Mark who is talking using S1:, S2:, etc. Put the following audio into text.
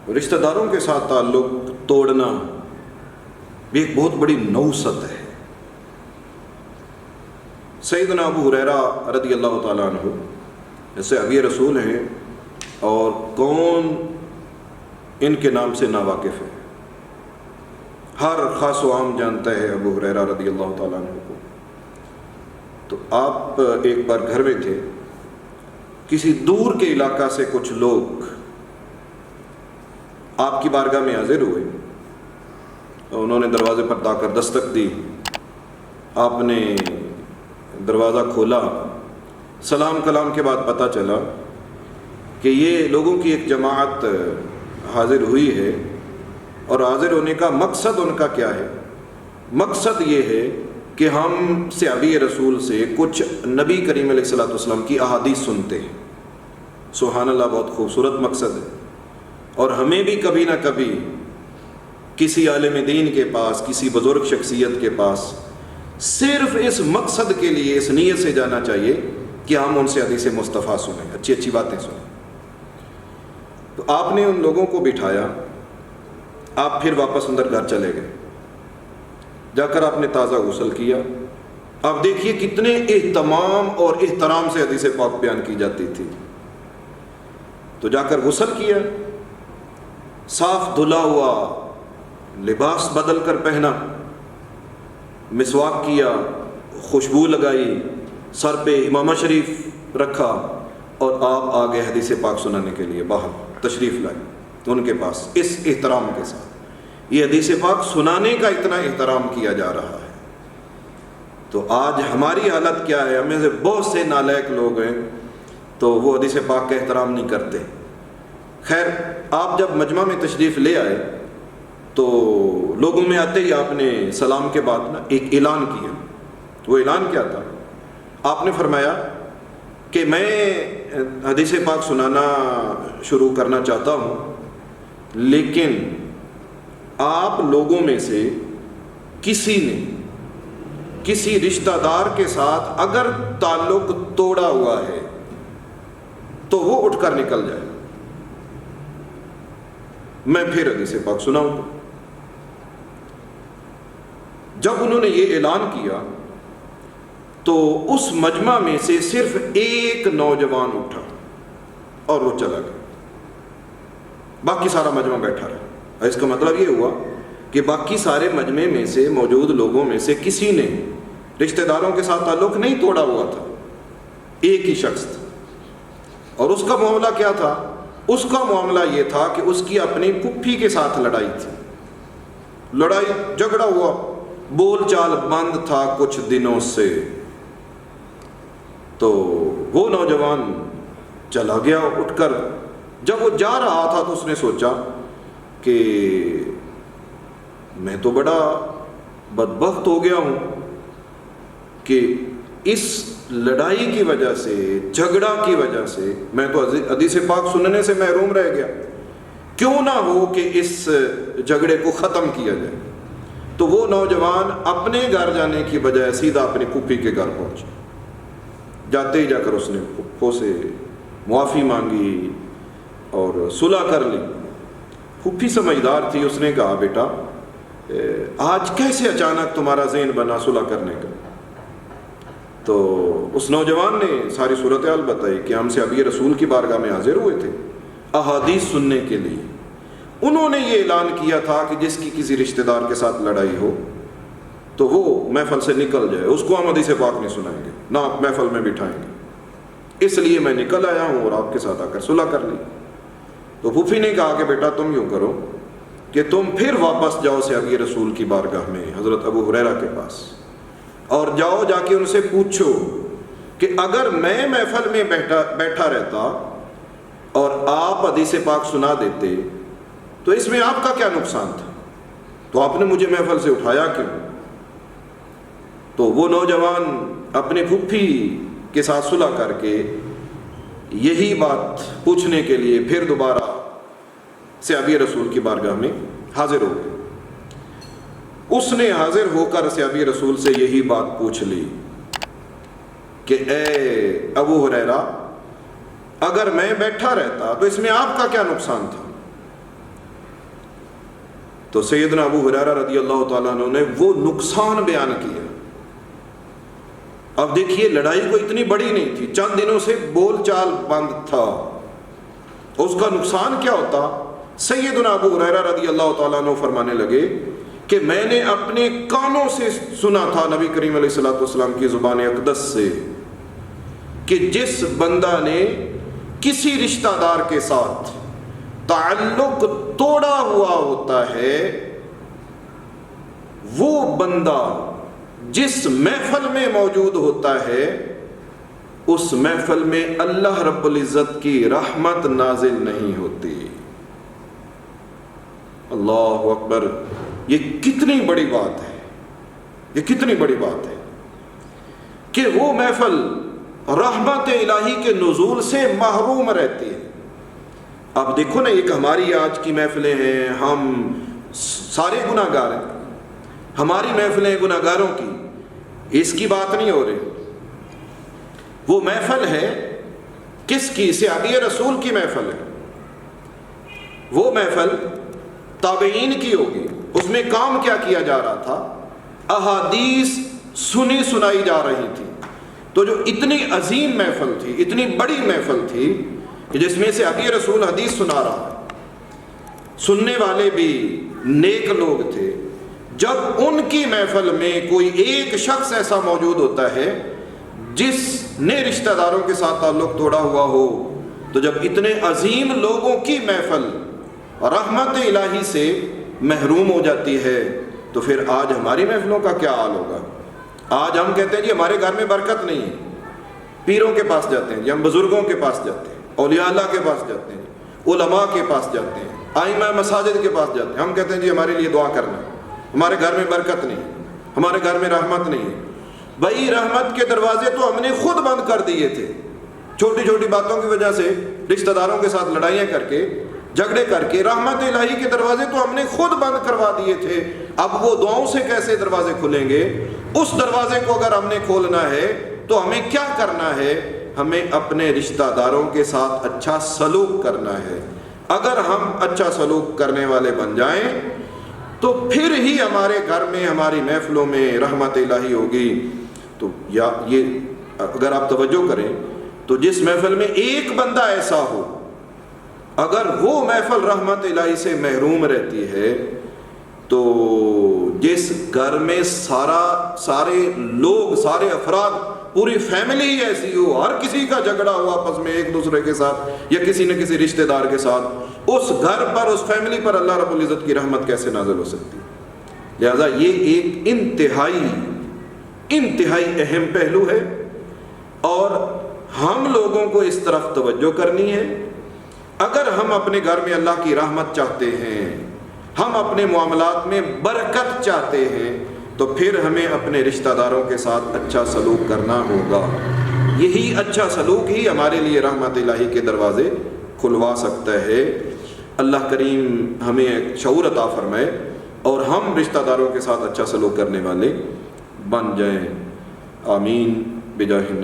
S1: رشتہ داروں کے ساتھ تعلق توڑنا بھی ایک بہت بڑی نوست ہے۔ سیدنا ابو ہریرہ رضی اللہ تعالیٰ عنہ جیسے ابی رسول ہیں، اور کون ان کے نام سے ناواقف ہے؟ ہر خاص و عام جانتا ہے ابو ہریرہ رضی اللہ تعالیٰ عنہ کو۔ تو آپ ایک بار گھر میں تھے، کسی دور کے علاقہ سے کچھ لوگ آپ کی بارگاہ میں حاضر ہوئے، اور انہوں نے دروازے پر جا کر دستک دی۔ آپ نے دروازہ کھولا، سلام کلام کے بعد پتہ چلا کہ یہ لوگوں کی ایک جماعت حاضر ہوئی ہے، اور حاضر ہونے کا مقصد ان کا کیا ہے؟ مقصد یہ ہے کہ ہم صحابی رسول سے کچھ نبی کریم علیہ الصلوۃ والسلام کی احادیث سنتے ہیں۔ سبحان اللہ، بہت خوبصورت مقصد ہے۔ اور ہمیں بھی کبھی نہ کبھی کسی عالم دین کے پاس، کسی بزرگ شخصیت کے پاس صرف اس مقصد کے لیے، اس نیت سے جانا چاہیے کہ ہم ان سے حدیث مصطفیٰ سنیں، اچھی اچھی باتیں سنیں۔ تو آپ نے ان لوگوں کو بٹھایا، آپ پھر واپس اندر گھر چلے گئے۔ جا کر آپ نے تازہ غسل کیا۔ آپ دیکھیے کتنے اہتمام اور احترام سے حدیث پاک بیان کی جاتی تھی۔ تو جا کر غسل کیا، صاف دھلا ہوا لباس بدل کر پہنا، مسواک کیا، خوشبو لگائی، سر پہ امامہ شریف رکھا، اور آپ آگے حدیث پاک سنانے کے لیے باہر تشریف لائے ان کے پاس، اس احترام کے ساتھ۔ یہ حدیث پاک سنانے کا اتنا احترام کیا جا رہا ہے۔ تو آج ہماری حالت کیا ہے؟ ہمیں سے بہت سے نالائق لوگ ہیں تو وہ حدیث پاک کا احترام نہیں کرتے۔ خیر، آپ جب مجمع میں تشریف لے آئے تو لوگوں میں آتے ہی آپ نے سلام کے بعد نا ایک اعلان کیا۔ وہ اعلان کیا تھا؟ آپ نے فرمایا کہ میں حدیث پاک سنانا شروع کرنا چاہتا ہوں، لیکن آپ لوگوں میں سے کسی نے کسی رشتہ دار کے ساتھ اگر تعلق توڑا ہوا ہے تو وہ اٹھ کر نکل جائے، میں پھر حدیث پاک سناؤں گا۔ جب انہوں نے یہ اعلان کیا تو اس مجمع میں سے صرف ایک نوجوان اٹھا اور وہ چلا گیا، باقی سارا مجمع بیٹھا رہا۔ اس کا مطلب یہ ہوا کہ باقی سارے مجمع میں سے موجود لوگوں میں سے کسی نے رشتہ داروں کے ساتھ تعلق نہیں توڑا ہوا تھا، ایک ہی شخص تھا۔ اور اس کا معاملہ کیا تھا؟ اس کا معاملہ یہ تھا کہ اس کی اپنی پھپھی کے ساتھ لڑائی تھی، لڑائی جھگڑا ہوا، بول چال بند تھا کچھ دنوں سے۔ تو وہ نوجوان چلا گیا اٹھ کر۔ جب وہ جا رہا تھا تو اس نے سوچا کہ میں تو بڑا بدبخت ہو گیا ہوں کہ اس لڑائی کی وجہ سے، جھگڑا کی وجہ سے میں تو حدیث پاک سننے سے محروم رہ گیا۔ کیوں نہ ہو کہ اس جھگڑے کو ختم کیا جائے۔ تو وہ نوجوان اپنے گھر جانے کی بجائے سیدھا اپنی پھوپھی کے گھر پہنچا۔ جاتے ہی جا کر اس نے پھوپھو سے معافی مانگی اور صلح کر لی۔ پھوپھی سمجھدار تھی، اس نے کہا بیٹا آج کیسے اچانک تمہارا ذہن بنا صلح کرنے کا؟ تو اس نوجوان نے ساری صورتحال بتائی کہ ہم سے ابھی رسول کی بارگاہ میں حاضر ہوئے تھے احادیث سننے کے لیے۔ انہوں نے یہ اعلان کیا تھا کہ جس کی کسی رشتہ دار کے ساتھ لڑائی ہو تو وہ محفل سے نکل جائے، اس کو ہم حدیث پاک نہیں سنائیں گے، نہ آپ محفل میں بٹھائیں گے، اس لیے میں نکل آیا ہوں اور آپ کے ساتھ آ کر صلح کر لی۔ تو پھوپھی نے کہا کہ بیٹا تم یوں کرو کہ تم پھر واپس جاؤ صحابی رسول کی بارگاہ میں حضرت ابو ہریرہ کے پاس، اور جاؤ جا کے ان سے پوچھو کہ اگر میں محفل میں بیٹھا رہتا اور آپ حدیث پاک سنا دیتے تو اس میں آپ کا کیا نقصان تھا؟ تو آپ نے مجھے محفل سے اٹھایا کیوں؟ تو وہ نوجوان اپنی پھوپھی کے ساتھ صلح کر کے یہی بات پوچھنے کے لیے پھر دوبارہ صحابی رسول کی بارگاہ میں حاضر ہو گئے۔ اس نے حاضر ہو کر صحابی رسول سے یہی بات پوچھ لی کہ اے ابو ہریرہ، اگر میں بیٹھا رہتا تو اس میں آپ کا کیا نقصان تھا؟ تو سیدنا ابو ہریرہ رضی اللہ تعالیٰ عنہ نے وہ نقصان بیان کیا. اب دیکھیے لڑائی کو اتنی بڑی نہیں تھی، چند دنوں سے بول چال بند تھا، اس کا نقصان کیا ہوتا. سیدنا ابو ہریرہ رضی اللہ تعالیٰ عنہ فرمانے لگے کہ میں نے اپنے کانوں سے سنا تھا نبی کریم علیہ الصلوۃ والسلام کی زبان اقدس سے کہ جس بندہ نے کسی رشتہ دار کے ساتھ تعلق توڑا ہوا ہوتا ہے، وہ بندہ جس محفل میں موجود ہوتا ہے اس محفل میں اللہ رب العزت کی رحمت نازل نہیں ہوتی. اللہ اکبر، یہ کتنی بڑی بات ہے، یہ کتنی بڑی بات ہے کہ وہ محفل رحمت الہی کے نزول سے محروم رہتی ہے. اب دیکھو نا، ایک ہماری آج کی محفلیں ہیں، ہم سارے گناہ گار ہیں، ہماری محفلیں گناہ گاروں کی، اس کی بات نہیں ہو رہی. وہ محفل ہے کس کی؟ صحابی رسول کی محفل ہے. وہ محفل تابعین کی ہوگی. اس میں کام کیا کیا جا رہا تھا؟ احادیث سنائی جا رہی تھی. تو جو اتنی عظیم محفل تھی، اتنی بڑی محفل تھی کہ جس میں سے ابھی رسول حدیث سنا رہا ہے، سننے والے بھی نیک لوگ تھے. جب ان کی محفل میں کوئی ایک شخص ایسا موجود ہوتا ہے جس نے رشتہ داروں کے ساتھ تعلق توڑا ہوا ہو، تو جب اتنے عظیم لوگوں کی محفل رحمت الہی سے محروم ہو جاتی ہے تو پھر آج ہماری محفلوں کا کیا حال ہوگا. آج ہم کہتے ہیں جی ہمارے گھر میں برکت نہیں ہے، پیروں کے پاس جاتے ہیں جی، ہم بزرگوں کے پاس جاتے ہیں، اولیاء اللہ کے پاس جاتے ہیں، علماء کے پاس جاتے ہیں، ائمہ مساجد کے پاس جاتے ہیں. ہم کہتے ہیں جی ہمارے لیے دعا کرنا، ہمارے گھر میں برکت نہیں، ہمارے گھر میں رحمت نہیں ہے. بھائی رحمت کے دروازے تو ہم نے خود بند کر دیے تھے. چھوٹی چھوٹی باتوں کی وجہ سے رشتہ داروں کے ساتھ لڑائیاں کر کے، جھگڑے کر کے رحمت الہی کے دروازے تو ہم نے خود بند کروا دیے تھے. اب وہ دعاؤں سے کیسے دروازے کھلیں گے؟ اس دروازے کو اگر ہم نے کھولنا ہے تو ہمیں کیا کرنا ہے؟ ہمیں اپنے رشتہ داروں کے ساتھ اچھا سلوک کرنا ہے. اگر ہم اچھا سلوک کرنے والے بن جائیں تو پھر ہی ہمارے گھر میں، ہماری محفلوں میں رحمت الہی ہوگی. تو یا یہ اگر آپ توجہ کریں تو جس محفل میں ایک بندہ ایسا ہو، اگر وہ محفل رحمت الہی سے محروم رہتی ہے تو جس گھر میں سارے لوگ، سارے افراد، پوری فیملی ہی ایسی ہو، ہر کسی کا جھگڑا ہو آپس میں ایک دوسرے کے ساتھ یا کسی نہ کسی رشتہ دار کے ساتھ، اس گھر پر، اس فیملی پر اللہ رب العزت کی رحمت کیسے نازل ہو سکتی؟ لہذا یہ ایک انتہائی اہم پہلو ہے اور ہم لوگوں کو اس طرف توجہ کرنی ہے. اگر ہم اپنے گھر میں اللہ کی رحمت چاہتے ہیں، ہم اپنے معاملات میں برکت چاہتے ہیں، تو پھر ہمیں اپنے رشتہ داروں کے ساتھ اچھا سلوک کرنا ہوگا. یہی اچھا سلوک ہی ہمارے لیے رحمت الہی کے دروازے کھلوا سکتا ہے. اللہ کریم ہمیں ایک شعور عطا فرمائے اور ہم رشتہ داروں کے ساتھ اچھا سلوک کرنے والے بن جائیں. آمین بجاہ النبی.